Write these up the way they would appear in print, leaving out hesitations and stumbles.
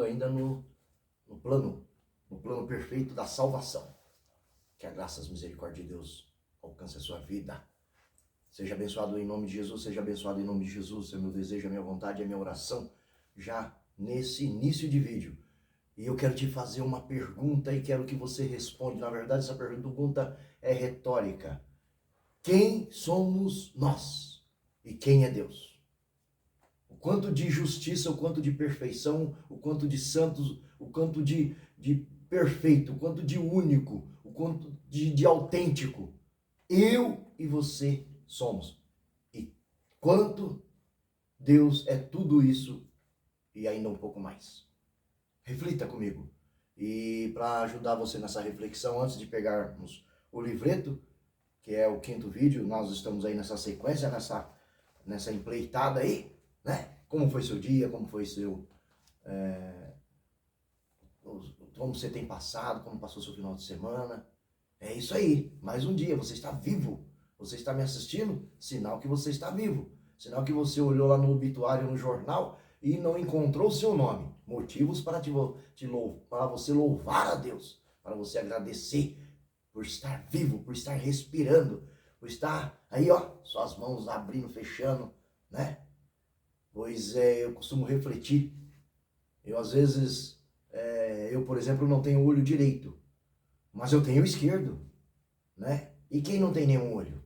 ainda no plano perfeito da salvação. Que a graça e a misericórdia de Deus alcance a sua vida. Seja abençoado em nome de Jesus, seja abençoado em nome de Jesus. É meu desejo, é minha vontade, é minha oração, já nesse início de vídeo. E eu quero te fazer uma pergunta e quero que você responda. Na verdade, essa pergunta é retórica. Quem somos nós? E quem é Deus? O quanto de justiça, o quanto de perfeição, o quanto de santos, o quanto de perfeito, o quanto de único, o quanto de autêntico eu e você somos. E quanto Deus é tudo isso e ainda um pouco mais. Reflita comigo. E para ajudar você nessa reflexão, antes de pegarmos o livreto, que é o 5º vídeo, nós estamos aí nessa sequência, nessa empreitada aí, né? Como foi seu dia, como foi como você tem passado, como passou seu final de semana. É isso aí, mais um dia, você está vivo. Você está me assistindo? Sinal que você está vivo. Sinal que você olhou lá no obituário, no jornal, e não encontrou o seu nome. Motivos para para você louvar a Deus, para você agradecer por estar vivo, por estar respirando, por estar aí, ó, suas mãos abrindo, fechando, né? Pois eu costumo refletir. Eu, às vezes, por exemplo, não tenho olho direito, mas eu tenho o esquerdo, né? E quem não tem nenhum olho?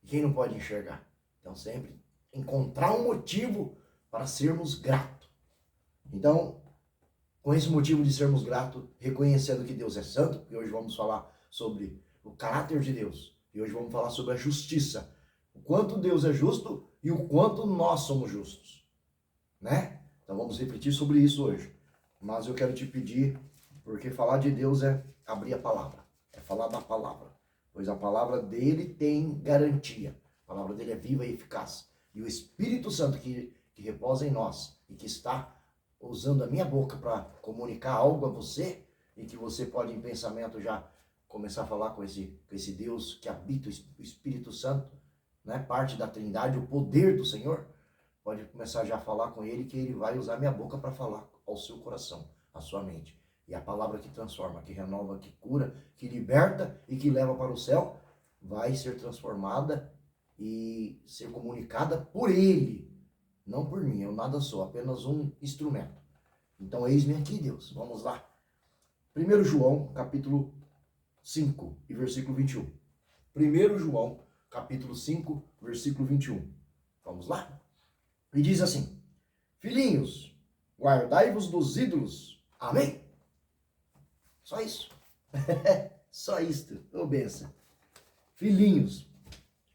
E quem não pode enxergar? Então, sempre encontrar um motivo para sermos gratos. Então, com esse motivo de sermos gratos, reconhecendo que Deus é santo, porque hoje vamos falar sobre o caráter de Deus, e hoje vamos falar sobre a justiça, o quanto Deus é justo e o quanto nós somos justos, né? Então vamos refletir sobre isso hoje. Mas eu quero te pedir, porque falar de Deus é abrir a palavra, é falar da palavra, pois a palavra dele tem garantia, a palavra dele é viva e eficaz, e o Espírito Santo que repousa em nós e que está usando a minha boca para comunicar algo a você, e que você pode em pensamento já começar a falar com esse Deus que habita o Espírito Santo, né? Parte da Trindade, o poder do Senhor, pode começar já a falar com ele, que ele vai usar minha boca para falar ao seu coração, à sua mente. E a palavra que transforma, que renova, que cura, que liberta e que leva para o céu, vai ser transformada e ser comunicada por ele, não por mim. Eu nada sou, apenas um instrumento. Então eis-me aqui, Deus. Vamos lá. 1 João, capítulo 5 e versículo 21. 1 João, capítulo 5, versículo 21. Vamos lá? E diz assim: filhinhos, guardai-vos dos ídolos. Amém? Só isso. Só isto. Ô benção. Filhinhos,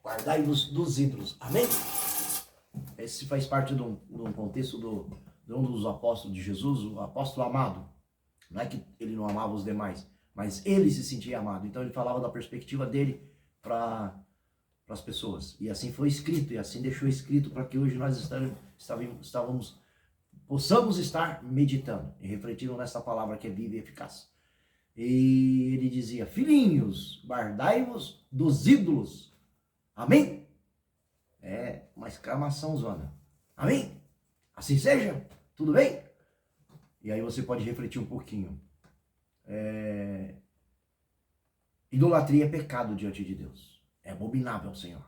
guardai-vos dos ídolos. Amém? Esse faz parte de um contexto de um dos apóstolos de Jesus, o apóstolo amado. Não é que ele não amava os demais, mas ele se sentia amado. Então ele falava da perspectiva dele para as pessoas. E assim foi escrito, e assim deixou escrito para que hoje nós possamos estar meditando e refletindo nessa palavra que é viva e eficaz. E ele dizia: filhinhos, guardai-vos dos ídolos. Amém? É uma exclamação zona. Amém? Assim seja? Tudo bem? E aí você pode refletir um pouquinho. Idolatria é pecado diante de Deus. É abominável ao Senhor.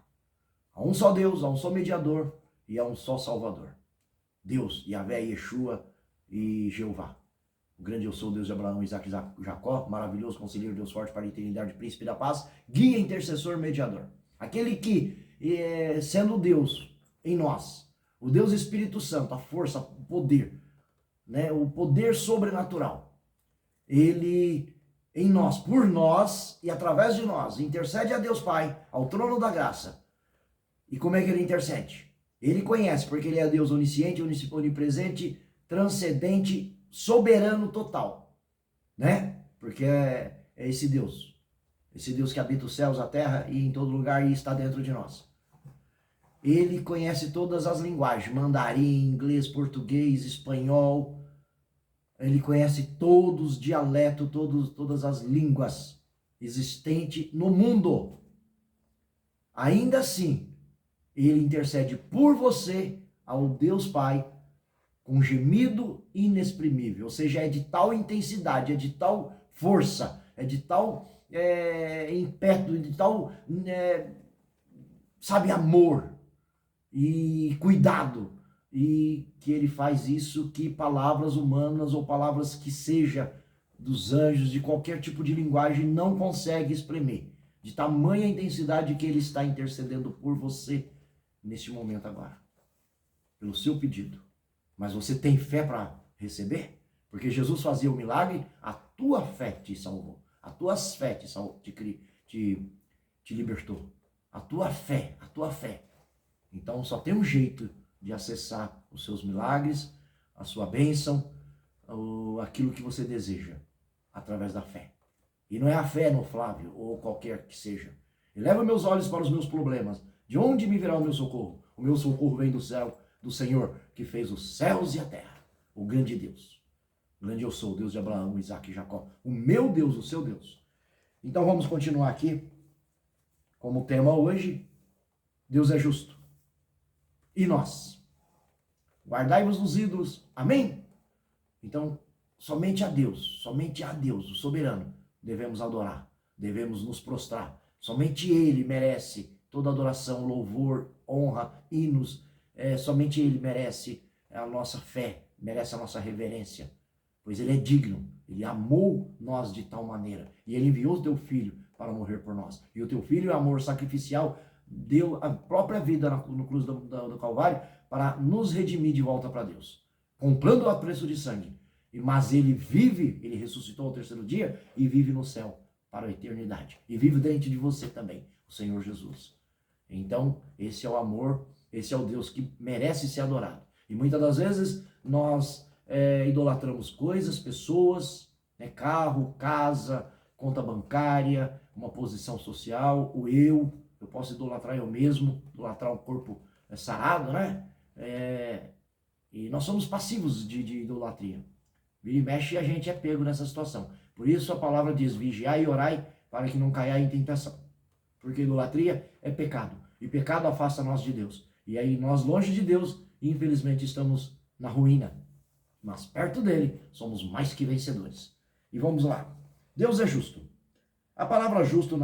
Há um só Deus, há um só mediador e há um só Salvador. Deus, Yahvé, Yeshua e Jeová. O grande eu sou, Deus de Abraão, Isaac e Jacó, maravilhoso conselheiro, Deus forte para a eternidade, príncipe da paz, guia, intercessor, mediador. Aquele que, sendo Deus em nós, o Deus Espírito Santo, a força, o poder, né, o poder sobrenatural, ele em nós, por nós e através de nós, intercede a Deus Pai, ao trono da graça. E como é que ele intercede? Ele conhece, porque ele é Deus onisciente, onipresente, transcendente, soberano total, né? Porque é esse Deus que habita os céus, a terra e em todo lugar e está dentro de nós. Ele conhece todas as linguagens, mandarim, inglês, português, espanhol. Ele conhece todos os dialetos, todas as línguas existentes no mundo. Ainda assim, ele intercede por você ao Deus Pai com gemido inexprimível, ou seja, é de tal intensidade, é de tal força, é de tal ímpeto, de tal, sabe, amor e cuidado, e que ele faz isso que palavras humanas ou palavras que seja dos anjos, de qualquer tipo de linguagem, não consegue exprimir, de tamanha intensidade que ele está intercedendo por você neste momento agora, pelo seu pedido. Mas você tem fé para receber? Porque Jesus fazia o milagre, a tua fé te salvou. A tua fé te libertou. A tua fé, a tua fé. Então só tem um jeito de acessar os seus milagres, a sua bênção, aquilo que você deseja, através da fé. E não é a fé no Flávio, ou qualquer que seja. Eleva meus olhos para os meus problemas. De onde me virá o meu socorro? O meu socorro vem do céu, do Senhor, que fez os céus e a terra. O grande Deus. O grande eu sou, o Deus de Abraão, Isaac e Jacó. O meu Deus, o seu Deus. Então vamos continuar aqui. Como tema hoje, Deus é justo. E nós? Guardai-vos dos ídolos. Amém? Então, somente a Deus, o soberano, devemos adorar, devemos nos prostrar. Somente Ele merece toda adoração, louvor, honra, hinos. Somente Ele merece a nossa fé, merece a nossa reverência, pois Ele é digno. Ele amou nós de tal maneira, e Ele enviou o teu Filho para morrer por nós. E o teu Filho, amor sacrificial, deu a própria vida no cruz do Calvário para nos redimir de volta para Deus, comprando a preço de sangue. Mas Ele vive, Ele ressuscitou ao terceiro dia e vive no céu para a eternidade. E vive dentro de você também, o Senhor Jesus. Então, esse é o amor, esse é o Deus que merece ser adorado. E muitas das vezes nós idolatramos coisas, pessoas, carro, casa, conta bancária, uma posição social, o eu posso idolatrar eu mesmo, idolatrar um corpo sarado, né? E nós somos passivos de idolatria. Vira e mexe e a gente é pego nessa situação. Por isso a palavra diz, vigiai e orai para que não caiai em tentação. Porque idolatria é pecado. E pecado afasta nós de Deus. E aí nós, longe de Deus, infelizmente estamos na ruína. Mas perto dele, somos mais que vencedores. E vamos lá. Deus é justo. A palavra justo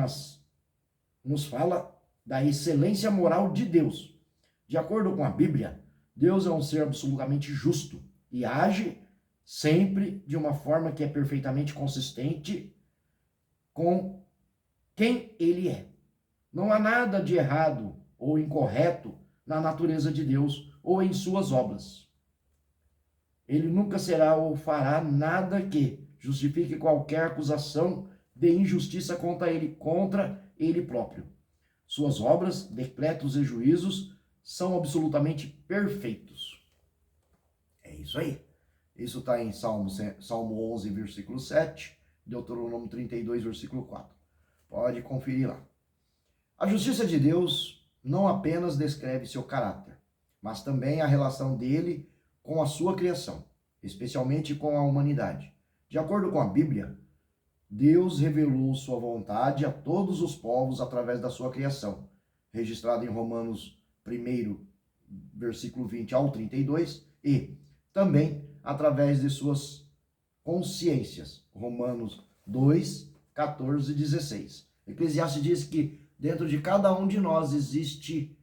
nos fala da excelência moral de Deus. De acordo com a Bíblia, Deus é um ser absolutamente justo e age sempre de uma forma que é perfeitamente consistente com quem Ele é. Não há nada de errado ou incorreto na natureza de Deus ou em suas obras. Ele nunca será ou fará nada que justifique qualquer acusação de injustiça contra ele próprio. Suas obras, decretos e juízos são absolutamente perfeitos. É isso aí. Isso está em Salmo 11, versículo 7, Deuteronômio 32, versículo 4. Pode conferir lá. A justiça de Deus não apenas descreve seu caráter, mas também a relação dele com a sua criação, especialmente com a humanidade. De acordo com a Bíblia, Deus revelou sua vontade a todos os povos através da sua criação, registrado em Romanos 1, versículo 20 ao 32, e também através de suas consciências, Romanos 2, 14 e 16. Eclesiastes diz que dentro de cada um de nós existe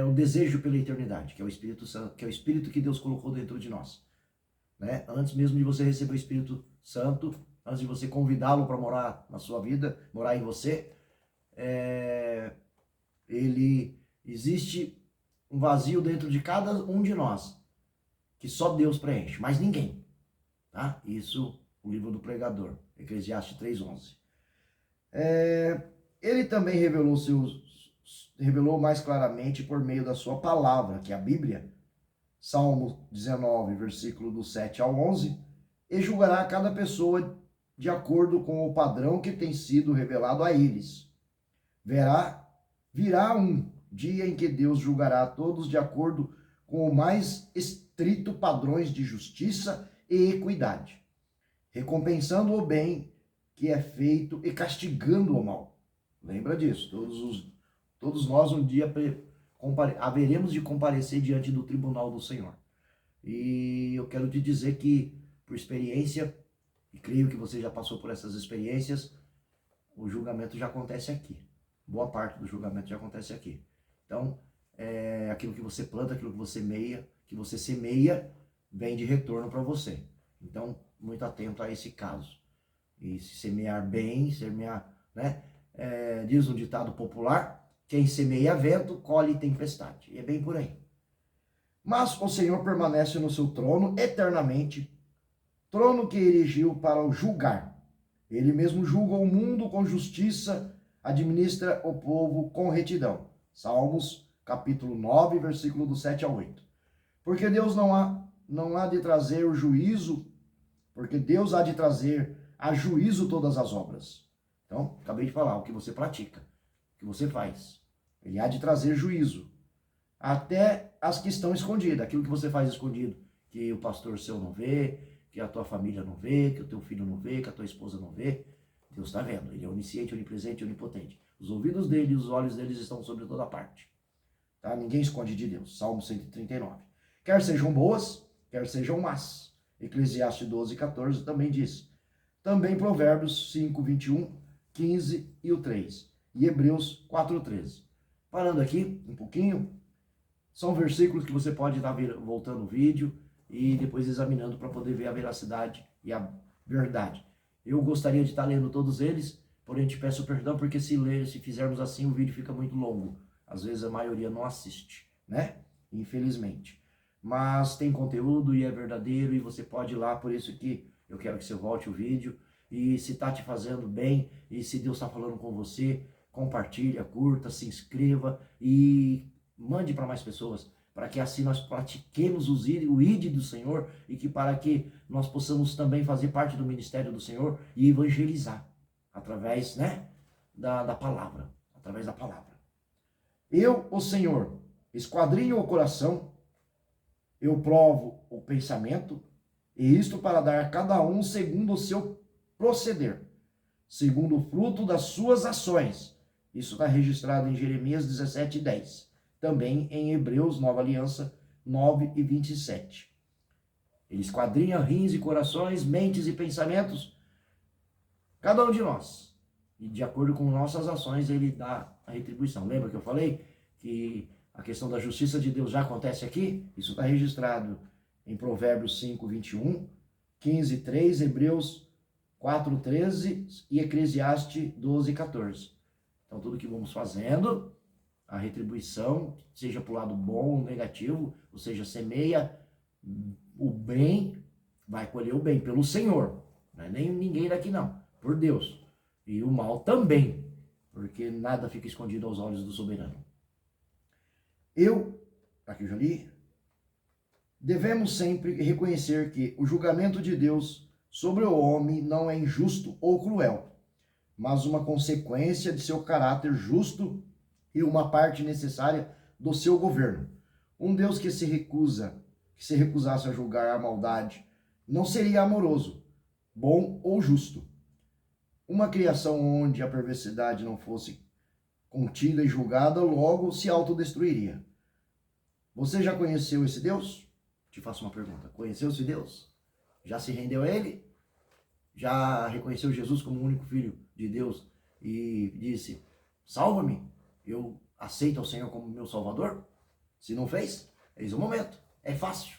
o desejo pela eternidade, que é o Espírito Santo, que é o Espírito que Deus colocou dentro de nós. Né? Antes mesmo de você receber o Espírito Santo, antes de você convidá-lo para morar na sua vida, morar em você, existe um vazio dentro de cada um de nós, que só Deus preenche, mais ninguém. Tá? Isso, o livro do pregador, Eclesiastes 3:11. Ele também revelou mais claramente por meio da sua palavra, que é a Bíblia, Salmo 19, versículo do 7 ao 11, e julgará cada pessoa de acordo com o padrão que tem sido revelado a eles. Virá um dia em que Deus julgará todos de acordo com o mais estrito padrões de justiça e equidade, recompensando o bem que é feito e castigando o mal. Lembra disso, todos nós um dia haveremos de comparecer diante do tribunal do Senhor. E eu quero te dizer que, por experiência, e creio que você já passou por essas experiências, o julgamento já acontece aqui. Boa parte do julgamento já acontece aqui. Então, aquilo que você planta, aquilo que você semeia, vem de retorno para você. Então, muito atento a esse caso. E se semear bem, semear, né? Diz um ditado popular, quem semeia vento, colhe tempestade. E é bem por aí. Mas o Senhor permanece no seu trono eternamente, trono que erigiu para o julgar. Ele mesmo julga o mundo com justiça, administra o povo com retidão. Salmos, capítulo 9, versículo do 7 ao 8. Porque Deus não há de trazer o juízo, porque Deus há de trazer a juízo todas as obras. Então, acabei de falar, o que você pratica, o que você faz. Ele há de trazer juízo. Até as que estão escondidas, aquilo que você faz escondido, que o pastor seu não vê, que a tua família não vê, que o teu filho não vê, que a tua esposa não vê, Deus está vendo. Ele é onisciente, onipresente e onipotente. Os ouvidos dele e os olhos deles estão sobre toda parte. Tá? Ninguém esconde de Deus. Salmo 139. Quer sejam boas, quer sejam más. Eclesiastes 12, 14 também diz. Também Provérbios 5, 21, 15 e o 3. E Hebreus 4, 13. Parando aqui um pouquinho, são versículos que você pode estar voltando o vídeo e depois examinando para poder ver a veracidade e a verdade. Eu gostaria de estar lendo todos eles, porém te peço perdão porque se fizermos assim o vídeo fica muito longo. Às vezes a maioria não assiste, né? Infelizmente. Mas tem conteúdo e é verdadeiro e você pode ir lá, por isso que eu quero que você volte o vídeo. E se está te fazendo bem e se Deus está falando com você, compartilha, curta, se inscreva e mande para mais pessoas, para que assim nós pratiquemos o ID do Senhor e que para que nós possamos também fazer parte do ministério do Senhor e evangelizar através, né, da palavra, através da palavra. Eu, o Senhor, esquadrinho o coração, eu provo o pensamento, e isto para dar a cada um segundo o seu proceder, segundo o fruto das suas ações. Isso está registrado em Jeremias 17, 10. Também em Hebreus, Nova Aliança 9 e 27. Ele esquadrinha rins e corações, mentes e pensamentos, cada um de nós. E de acordo com nossas ações, ele dá a retribuição. Lembra que eu falei que a questão da justiça de Deus já acontece aqui? Isso está registrado em Provérbios 5, 21, 15, 3, Hebreus 4, 13 e Eclesiastes 12, 14. Então, tudo que vamos fazendo, a retribuição, seja para o lado bom ou negativo, ou seja, semeia o bem, vai colher o bem pelo Senhor. Não é nem ninguém daqui não, por Deus. E o mal também, porque nada fica escondido aos olhos do soberano. Aqui eu já li, devemos sempre reconhecer que o julgamento de Deus sobre o homem não é injusto ou cruel, mas uma consequência de seu caráter justo e uma parte necessária do seu governo. Um Deus que se recusasse a julgar a maldade, não seria amoroso, bom ou justo. Uma criação onde a perversidade não fosse contida e julgada, logo se autodestruiria. Você já conheceu esse Deus? Te faço uma pergunta. Conheceu esse Deus? Já se rendeu a ele? Já reconheceu Jesus como o único Filho de Deus e disse, salva-me, eu aceito ao Senhor como meu Salvador? Se não fez, eis o momento, é fácil.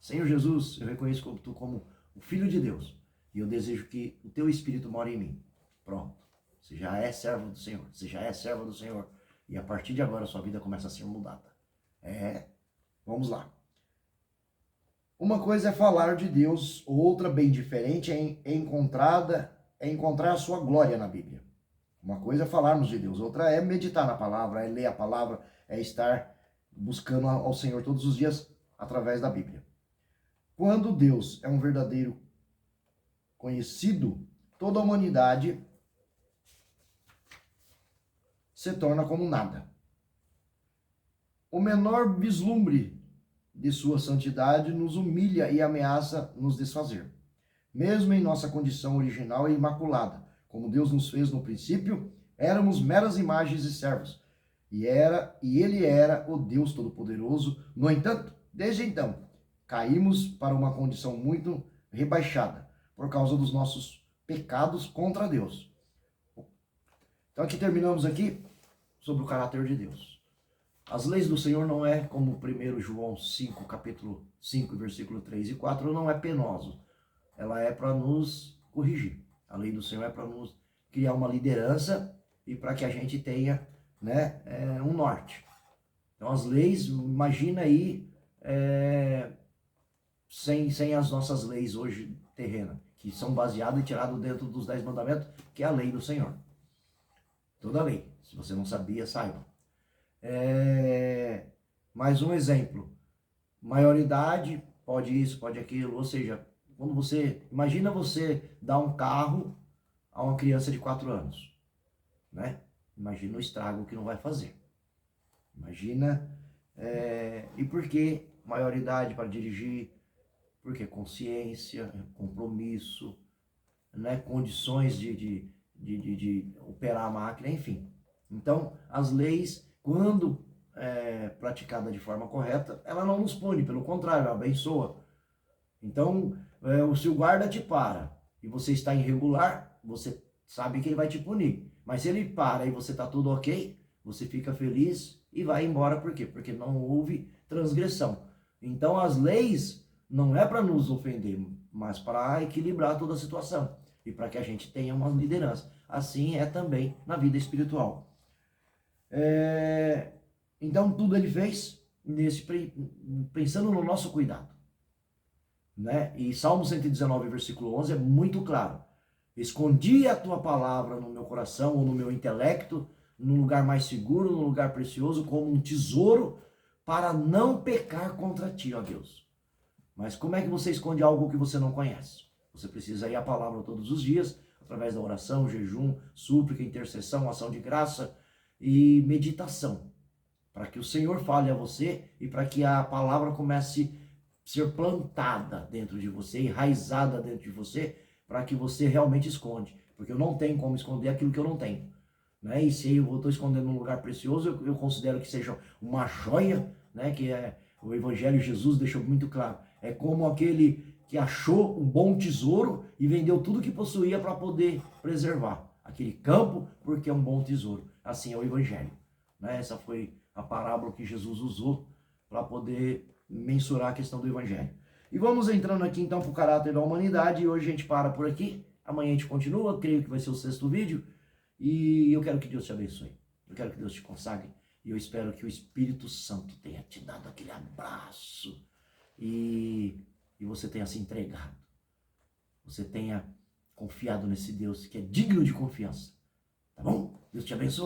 Senhor Jesus, eu reconheço tu como o Filho de Deus e eu desejo que o teu Espírito more em mim. Pronto, você já é servo do Senhor, você já é serva do Senhor e a partir de agora a sua vida começa a ser mudada. Vamos lá. Uma coisa é falar de Deus, outra bem diferente é encontrar a sua glória na Bíblia. Uma coisa é falarmos de Deus, outra é meditar na palavra, é ler a palavra, é estar buscando ao Senhor todos os dias através da Bíblia. Quando Deus é um verdadeiro conhecido, toda a humanidade se torna como nada. O menor vislumbre de sua santidade nos humilha e ameaça nos desfazer. Mesmo em nossa condição original e imaculada, como Deus nos fez no princípio, éramos meras imagens e servos. E Ele era o Deus Todo-Poderoso. No entanto, desde então, caímos para uma condição muito rebaixada por causa dos nossos pecados contra Deus. Então aqui terminamos aqui sobre o caráter de Deus. As leis do Senhor não é como 1 João 5, capítulo 5, versículo 3 e 4, não é penoso. Ela é para nos corrigir. A lei do Senhor é para nos criar uma liderança e para que a gente tenha, né, um norte. Então as leis, imagina aí, sem as nossas leis hoje terrenas, que são baseadas e tiradas dentro dos 10 mandamentos, que é a lei do Senhor. Toda a lei. Se você não sabia, saiba. Mais um exemplo. Maioridade, pode isso, pode aquilo. Ou seja, quando você... Imagina você dar um carro a uma criança de 4 anos. Né? Imagina o estrago que não vai fazer. Imagina... E por que maioridade para dirigir? Porque consciência, compromisso, né? Condições de operar a máquina, enfim. Então, as leis, quando praticada de forma correta, ela não nos pune, pelo contrário, ela abençoa. Então, se o guarda te para e você está irregular, você sabe que ele vai te punir. Mas se ele para e você está tudo ok, você fica feliz e vai embora. Por quê? Porque não houve transgressão. Então, as leis não é para nos ofender, mas para equilibrar toda a situação e para que a gente tenha uma liderança. Assim é também na vida espiritual. Então, tudo ele fez pensando no nosso cuidado. Né? E Salmo 119, versículo 11 é muito claro. Escondi a tua palavra no meu coração ou no meu intelecto, num lugar mais seguro, num lugar precioso, como um tesouro, para não pecar contra ti, ó Deus. Mas como é que você esconde algo que você não conhece? Você precisa ir à palavra todos os dias, através da oração, jejum, súplica, intercessão, ação de graça e meditação, para que o Senhor fale a você e para que a palavra comece a ser plantada dentro de você, enraizada dentro de você, para que você realmente esconde. Porque eu não tenho como esconder aquilo que eu não tenho. Né? E se eu estou escondendo num lugar precioso, eu considero que seja uma joia, né? Que o Evangelho de Jesus deixou muito claro. É como aquele que achou um bom tesouro e vendeu tudo que possuía para poder preservar aquele campo, porque é um bom tesouro. Assim é o Evangelho. Né? Essa foi a parábola que Jesus usou para poder mensurar a questão do Evangelho. E vamos entrando aqui então para o caráter da humanidade, e hoje a gente para por aqui, amanhã a gente continua, creio que vai ser o 6º vídeo, e eu quero que Deus te abençoe, eu quero que Deus te consagre, e eu espero que o Espírito Santo tenha te dado aquele abraço, e você tenha se entregado, você tenha confiado nesse Deus que é digno de confiança, tá bom? Deus te abençoe.